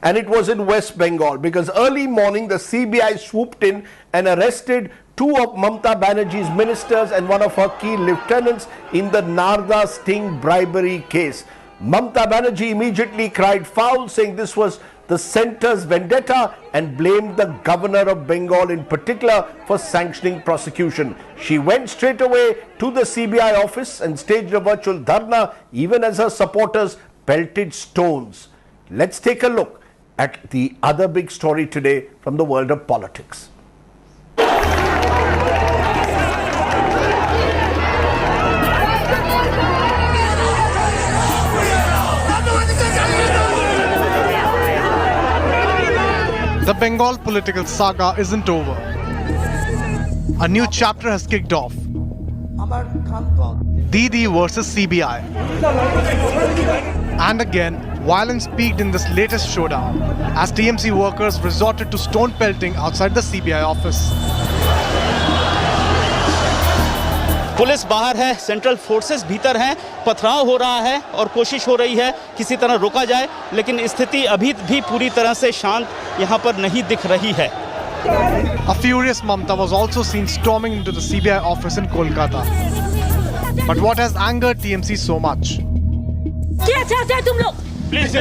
and it was in West Bengal, because early morning the CBI swooped in and arrested two of Mamata Banerjee's ministers and one of her key lieutenants in the Narda sting bribery case. Mamata Banerjee immediately cried foul, saying this was the centre's vendetta, and blamed the governor of Bengal in particular for sanctioning prosecution. She went straight away to the CBI office and staged a virtual dharna, even as her supporters pelted stones. Let's take a look at the other big story today from the world of politics. The Bengal political saga isn't over. A new chapter has kicked off. Didi versus CBI. And again, violence peaked in this latest showdown as TMC workers resorted to stone pelting outside the CBI office. Police बाहर है, central forces भीतर हैं, पथराव हो रहा है और कोशिश हो रही है किसी तरह रोका जाए, लेकिन स्थिति अभी भी पूरी तरह से शांत यहां पर नहीं दिख रही है. A furious Mamata was also seen storming into the CBI office in Kolkata. But what has angered TMC so much? क्या चाहते हैं तुम लोग? Please.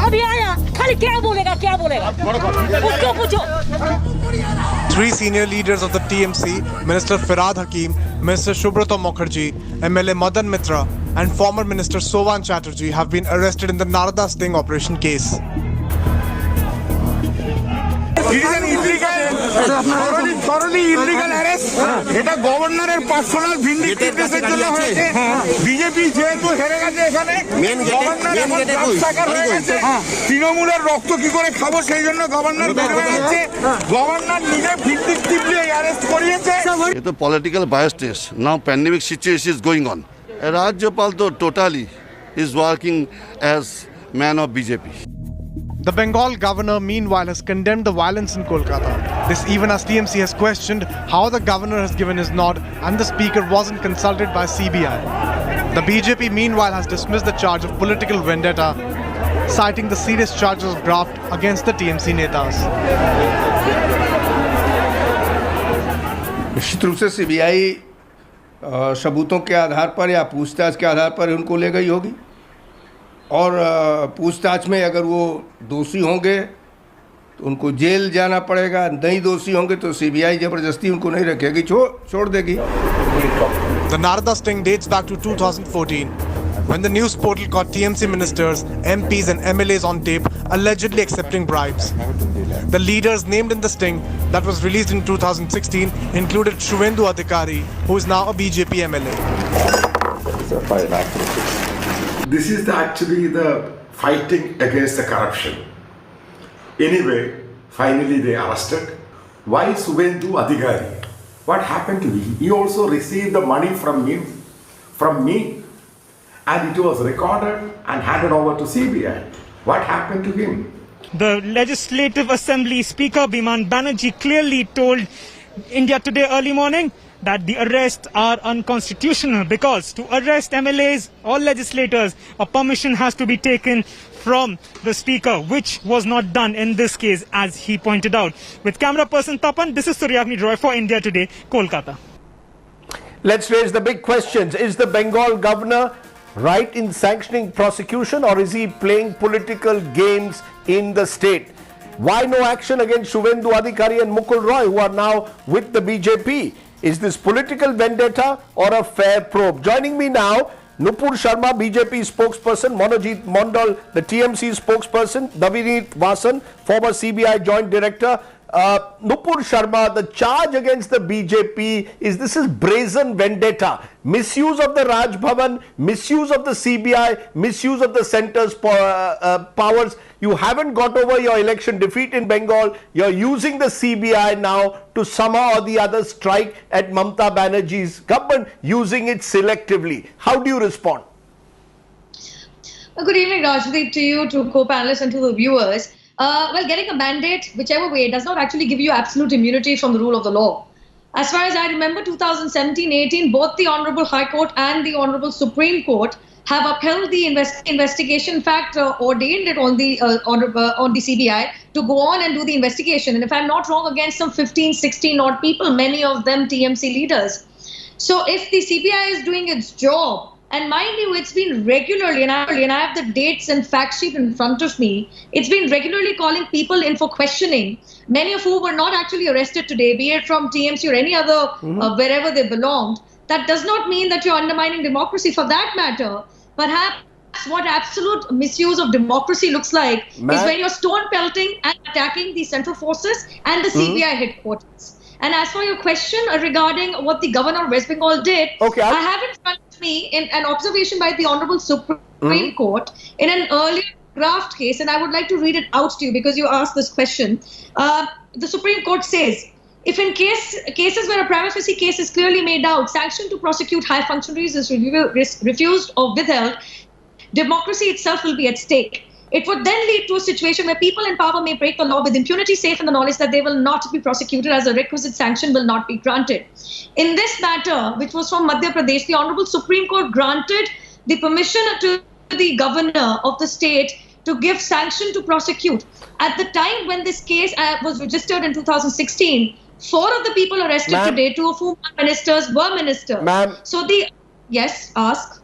अभी आया, खाली क्या बोलेगा? उसको पूछो. Three senior leaders of the TMC, Minister Firhad Hakim, Minister Subrata Mukherjee, MLA Madan Mitra, and former Minister Sovan Chatterjee have been arrested in the Narada sting operation case. It is an illegal, thoroughly illegal arrest. এটা গভর্নরের personal ভিন্ডিকেশনের জন্য হয়েছে. BJP যেহেতু হেরে গেছে এখানে, governor এখন রাস্তাঘাট হয়ে গেছে. তৃণমূলের রক্ত কি করে খাবো সেই জন্য গভর্নর বের হয়ে গেছে. গভর্নর নিজে ভিন্ডিকেটিভলি অ্যারেস্ট করিয়েছে. ये तो political bias test. Now pandemic situation is going on. Rajyapal तो totally is working as man of BJP. The Bengal governor, meanwhile, has condemned the violence in Kolkata. This even as TMC has questioned how the governor has given his nod and the speaker wasn't consulted by CBI. The BJP, meanwhile, has dismissed the charge of political vendetta, citing the serious charges of graft against the TMC netas. निश्चित रूप से CBI सबूतों के आधार पर या पूछताछ के आधार पर उनको ले गई होगी, और पूछताछ में अगर वो दोषी होंगे तो उनको जेल जाना पड़ेगा, नहीं दोषी होंगे तो CBI जबरदस्ती उनको नहीं रखेगी, छोड़ देगी. The Narada sting dates back to 2014, when the news portal caught TMC ministers, MPs and MLAs on tape allegedly accepting bribes. The leaders named in the sting that was released in 2016 included Shuvendu Adhikari, who is now a BJP MLA. This is actually the fighting against the corruption. Anyway, finally they arrested. Why Shuvendu Adhikari? What happened to him? He also received the money from me, and it was recorded and handed over to CBI. What happened to him? The Legislative Assembly Speaker Biman Banerjee clearly told India Today early morning that the arrests are unconstitutional, because to arrest MLAs or legislators, a permission has to be taken from the speaker, which was not done in this case, as he pointed out. With camera person Tapan, this is Suryagni Roy for India Today, Kolkata. Let's raise the big questions. Is the Bengal governor right in sanctioning prosecution, or is he playing political games in the state? Why no action against Shuvendu Adhikari and Mukul Roy, who are now with the BJP? Is this political vendetta or a fair probe? Joining me now, Nupur Sharma, BJP spokesperson, Monojit Mondal, the TMC spokesperson, Navinit Vasan, former CBI joint director. Nupur Sharma, the charge against the BJP is this is brazen vendetta, misuse of the Raj Bhavan, misuse of the CBI, misuse of the centre's powers. You haven't got over your election defeat in Bengal. You're using the CBI now to somehow or the other strike at Mamata Banerjee's government, using it selectively. How do you respond? Good evening, Rajdeep, to you, to co-panelists and to the viewers. Well, getting a mandate, whichever way, does not actually give you absolute immunity from the rule of the law. As far as I remember, 2017-18, both the Honorable High Court and the Honorable Supreme Court have upheld the investigation. In fact, ordained it on the CBI to go on and do the investigation. And if I'm not wrong, against some 15, 16 odd people, many of them TMC leaders. So if the CBI is doing its job, and mind you, it's been regularly, and I have the dates and fact sheet in front of me, it's been regularly calling people in for questioning, many of whom were not actually arrested today, be it from TMC or any other, wherever they belonged. That does not mean that you're undermining democracy. For that matter, perhaps what absolute misuse of democracy looks like is when you're stone pelting and attacking the central forces and the CBI headquarters. And as for your question regarding what the governor of West Bengal did, I have in front of me in an observation by the Honorable Supreme Court in an earlier draft case, and I would like to read it out to you because you asked this question. The Supreme Court says, if in cases where a prima facie case is clearly made out, sanction to prosecute high functionaries is refused or withheld, democracy itself will be at stake. It would then lead to a situation where people in power may break the law with impunity, safe in the knowledge that they will not be prosecuted as a requisite sanction will not be granted. In this matter, which was from Madhya Pradesh, the Honorable Supreme Court granted the permission to the governor of the state to give sanction to prosecute. At the time when this case was registered in 2016, 4 of the people arrested today, 2 of whom are ministers, were ministers. So yes, ask.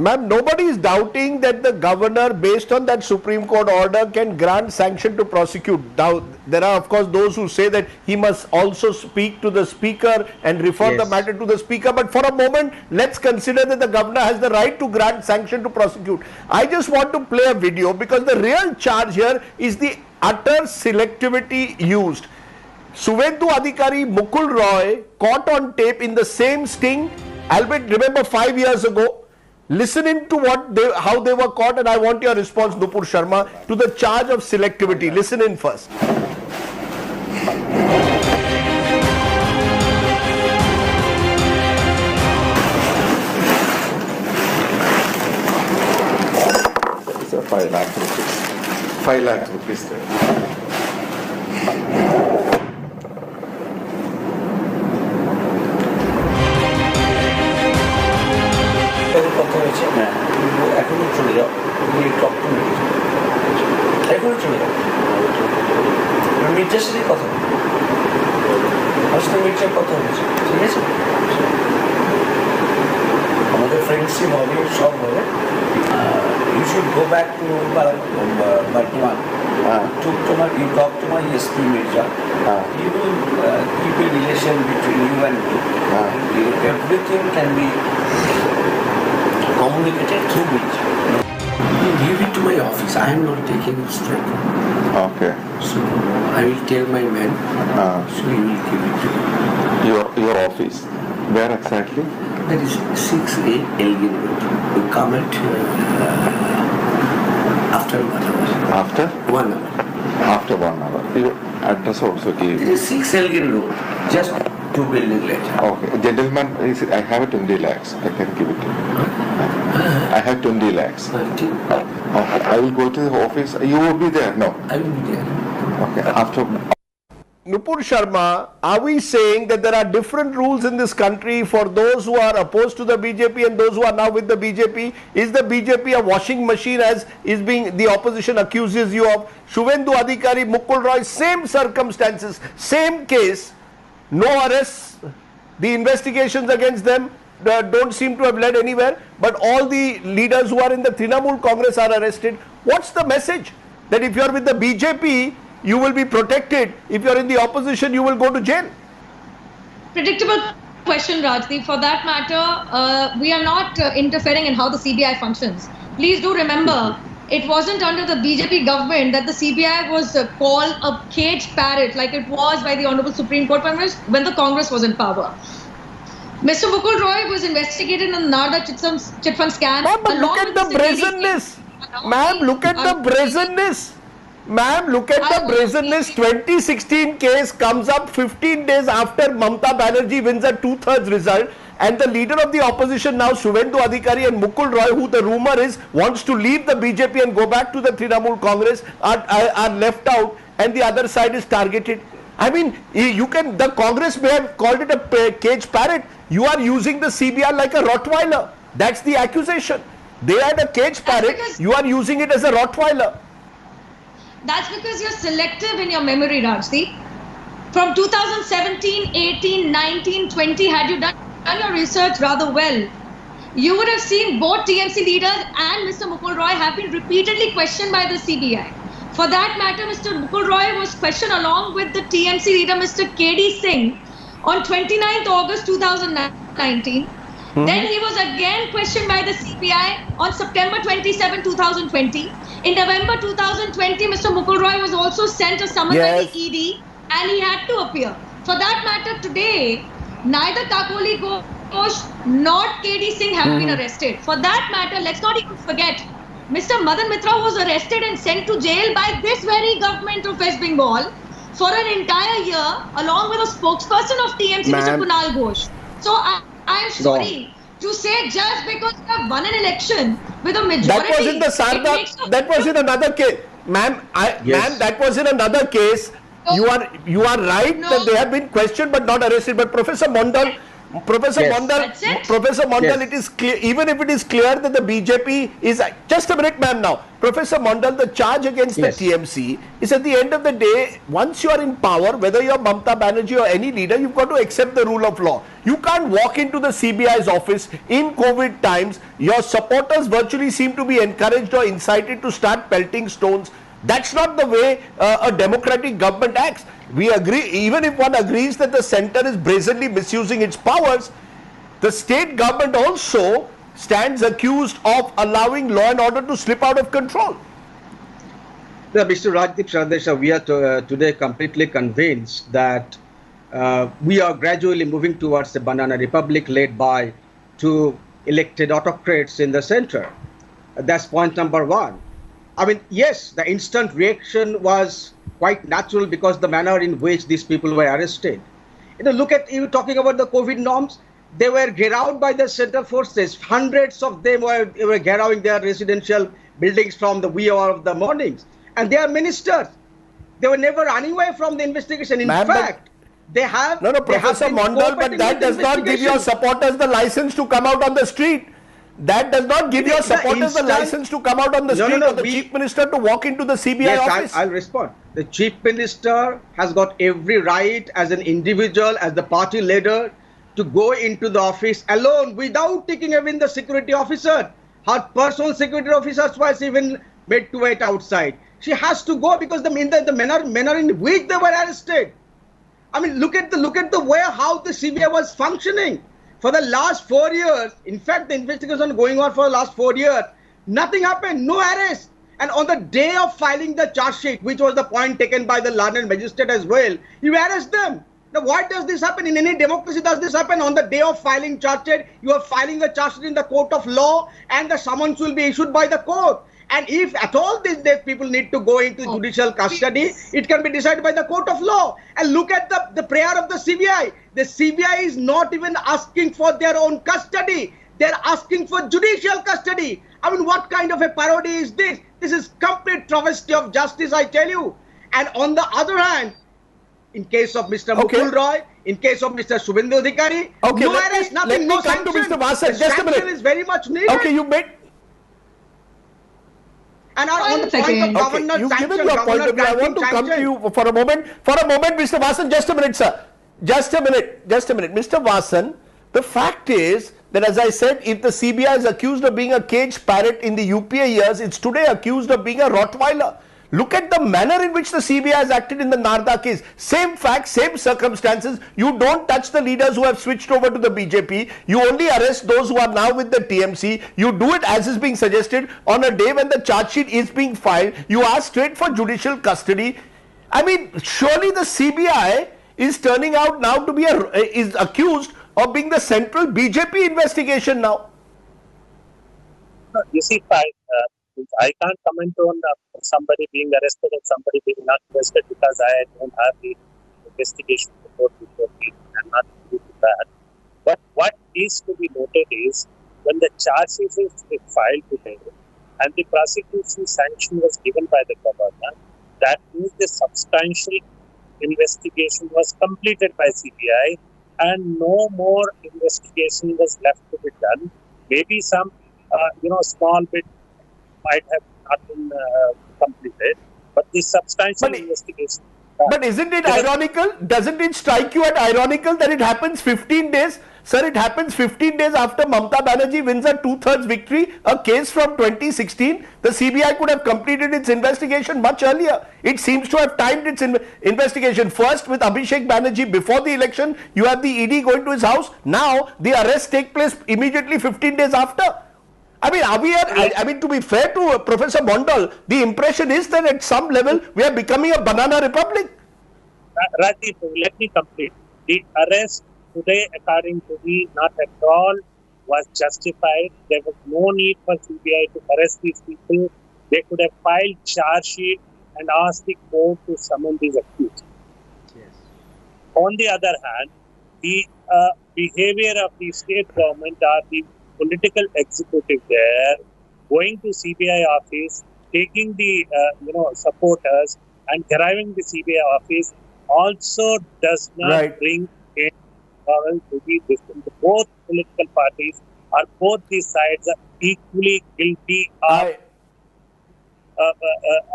Ma'am, nobody is doubting that the governor, based on that Supreme Court order, can grant sanction to prosecute. Now, there are, of course, those who say that he must also speak to the speaker and refer the matter to the speaker. But for a moment, let's consider that the governor has the right to grant sanction to prosecute. I just want to play a video because the real charge here is the utter selectivity used. Suvendu Adhikari, Mukul Roy, caught on tape in the same sting, albeit remember 5 years ago. Listening to how they were caught, and I want your response, Nupur Sharma, to the charge of selectivity. Listen in first. It's a 5 lakh rupees. 5 lakh rupees there. এখনই চলে যাও, এখনই চলে যাও। মির্জার সাথে কথা বলবো, আমার সাথে মির্জার কথা হয়েছে, ঠিক আছে? আমাদের ফ্রেন্ডশিপ হবে, সব হবে। You should go back to Bardwan. You talk to my SP Mirza. He will keep a relation between you and me. Everything can be communicated through Mirza. You give it to my office. I am not taking it straight. Okay. So I will tell my man. So he will give it to you. Your office. Where exactly? That is 6A Elgin Road. You come at after 1 hour. After? 1 hour. After 1 hour. Your address also gave. It is 6 Elgin Road. Just 2 buildings later. Okay. Gentleman, I have 20 lakhs. I can give it to you. I have 20 lakhs. Okay. I will go to the office. You will be there? No. I will be there. Okay. After. Nupur Sharma, are we saying that there are different rules in this country for those who are opposed to the BJP and those who are now with the BJP? Is the BJP a washing machine as is being the opposition accuses you of? Suvendu Adhikari, Mukul Roy, same circumstances, same case, no arrests, the investigations against them don't seem to have led anywhere, but all the leaders who are in the Trinamool Congress are arrested. What's the message? That if you're with the BJP, you will be protected. If you're in the opposition, you will go to jail. Predictable question, Rajdeep. For that matter, we are not interfering in how the CBI functions. Please do remember, it wasn't under the BJP government that the CBI was called a cage parrot like it was by the Honorable Supreme Court when the Congress was in power. Mr. Mukul Roy was investigated in the Narda chit fund scam. But look at the brazenness. Ma'am, look at the brazenness. Ma'am, look at the brazenness. 2016 case comes up 15 days after Mamata Banerjee wins a 2/3 result, and the leader of the opposition now, Suvendu Adhikari and Mukul Roy, who the rumor is wants to leave the BJP and go back to the Trinamool Congress, are left out, and the other side is targeted. I mean, the Congress may have called it a cage parrot. You are using the CBI like a Rottweiler. That's the accusation. They are the cage parrot. You are using it as a Rottweiler. That's because you're selective in your memory, Rajdeep. From 2017, 18, 19, 20, had you done your research rather well, you would have seen both TMC leaders and Mr. Mukul Roy have been repeatedly questioned by the CBI. For that matter, Mr. Mukul Roy was questioned along with the TMC leader, Mr. KD Singh, on 29th August 2019. Then he was again questioned by the CBI on September 27, 2020. In November 2020, Mr. Mukul Roy was also sent a summons by the ED and he had to appear. For that matter, today, neither Kakoli Ghosh nor KD Singh have been arrested. For that matter, let's not even forget, Mr. Madan Mitra was arrested and sent to jail by this very government of West Bengal for an entire year, along with a spokesperson of TMC, Mr. Kunal Ghosh. So I'm sorry to say, just because you have won an election with a majority. That was in the Sarda. That was in another case, ma'am. Ma'am, that was in another case. You are right that they have been questioned but not arrested. But Professor Mondal, it is clear, even if it is clear that the BJP is, just a minute ma'am now, Professor Mondal, the charge against the TMC is, at the end of the day, once you are in power, whether you are Mamata Banerjee or any leader, you've got to accept the rule of law. You can't walk into the CBI's office in COVID times. Your supporters virtually seem to be encouraged or incited to start pelting stones. That's not the way a democratic government acts. We agree, even if one agrees that the center is brazenly misusing its powers, the state government also stands accused of allowing law and order to slip out of control. Mr. Rajdeep Sardesha, we are today completely convinced that we are gradually moving towards a banana republic led by two elected autocrats in the center. That's point number one. I mean, yes, the instant reaction was quite natural because the manner in which these people were arrested. You know, look at you talking about the COVID norms. They were geared by the central forces. Hundreds of them were gearing their residential buildings from the wee hour of the mornings. And they are ministers. They were never running away from the investigation. In fact, they have... No, Professor Mondal, but that does not give your supporters the license to come out on the street. That does not give your supporters the license to come out on the street or the Chief Minister to walk into the CBI office. I'll respond. The Chief Minister has got every right as an individual, as the party leader, to go into the office alone without taking even the security officer. Her personal security officers was even made to wait outside. She has to go because the manner in which they were arrested. I mean, look at the way how the CBI was functioning. For the last 4 years, in fact, the investigation going on for the last 4 years, nothing happened, no arrest. And on the day of filing the charge sheet, which was the point taken by the learned magistrate as well, you arrest them. Now, why does this happen? In any democracy, does this happen? On the day of filing charge sheet, you are filing the charge sheet in the court of law and the summons will be issued by the court. And if at all these days people need to go into judicial custody, it can be decided by the court of law. And look at the prayer of the CBI. The CBI is not even asking for their own custody. They're asking for judicial custody. I mean, what kind of a parody is this? This is complete travesty of justice, I tell you. And on the other hand, in case of Mr. Mukul Roy, in case of Mr. Shubhendu Adhikari, no arrest, nothing, no sanction. Let me come to Mr. Vasan. Just a minute. Is very much needed. Okay, you made... And on the point of governor you've sanction, given your point of view. I want to come to you for a moment. For a moment, Mr. Vasan, just a minute, sir. Just a minute. Mr. Vasan, the fact is that, as I said, if the CBI is accused of being a cage parrot in the UPA years, it's today accused of being a Rottweiler. Look at the manner in which the CBI has acted in the Narda case. Same facts, same circumstances. You don't touch the leaders who have switched over to the BJP. You only arrest those who are now with the TMC. You do it, as is being suggested, on a day when the charge sheet is being filed. You ask straight for judicial custody. I mean, surely the CBI is turning out now to be is accused of being the central BJP investigation now. You see, I can't comment on somebody being arrested and somebody being not arrested because I don't have the investigation report before me. I'm not due to that. But what is to be noted is when the charge sheet is filed today and the prosecution sanction was given by the governor, that means the substantial investigation was completed by CBI and no more investigation was left to be done. Maybe some, small bit might have not been completed, but the substantial investigation. But isn't it ironical? Doesn't it strike you as ironical that it happens 15 days? Sir, it happens 15 days after Mamata Banerjee wins a 2/3 victory, a case from 2016. The CBI could have completed its investigation much earlier. It seems to have timed its investigation. First with Abhishek Banerjee before the election, you have the ED going to his house. Now the arrests take place immediately 15 days after. I mean, to be fair to Professor Mondal, the impression is that at some level we are becoming a banana republic. Rajiv, let me complete. The arrest today, according to me, not at all was justified. There was no need for CBI to arrest these people. They could have filed charge sheet and asked the court to summon these accused. Yes. On the other hand, the behavior of the state government or the political executive there, going to CBI office, taking the supporters and arriving the CBI office also does not bring in moral to be distant. Both political parties or both these sides are equally guilty of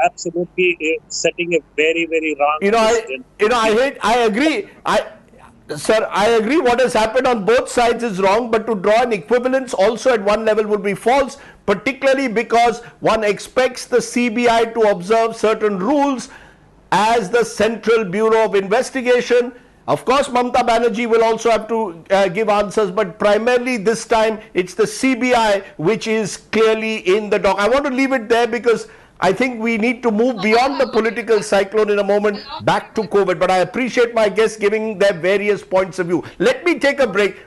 absolutely setting a very, very wrong precedent. I agree. Sir, I agree what has happened on both sides is wrong, but to draw an equivalence also at one level would be false, particularly because one expects the CBI to observe certain rules as the Central Bureau of Investigation. Of course, Mamata Banerjee will also have to give answers, but primarily this time it's the CBI which is clearly in the dock. I want to leave it there because I think we need to move beyond the political cyclone in a moment back to COVID. But I appreciate my guests giving their various points of view. Let me take a break.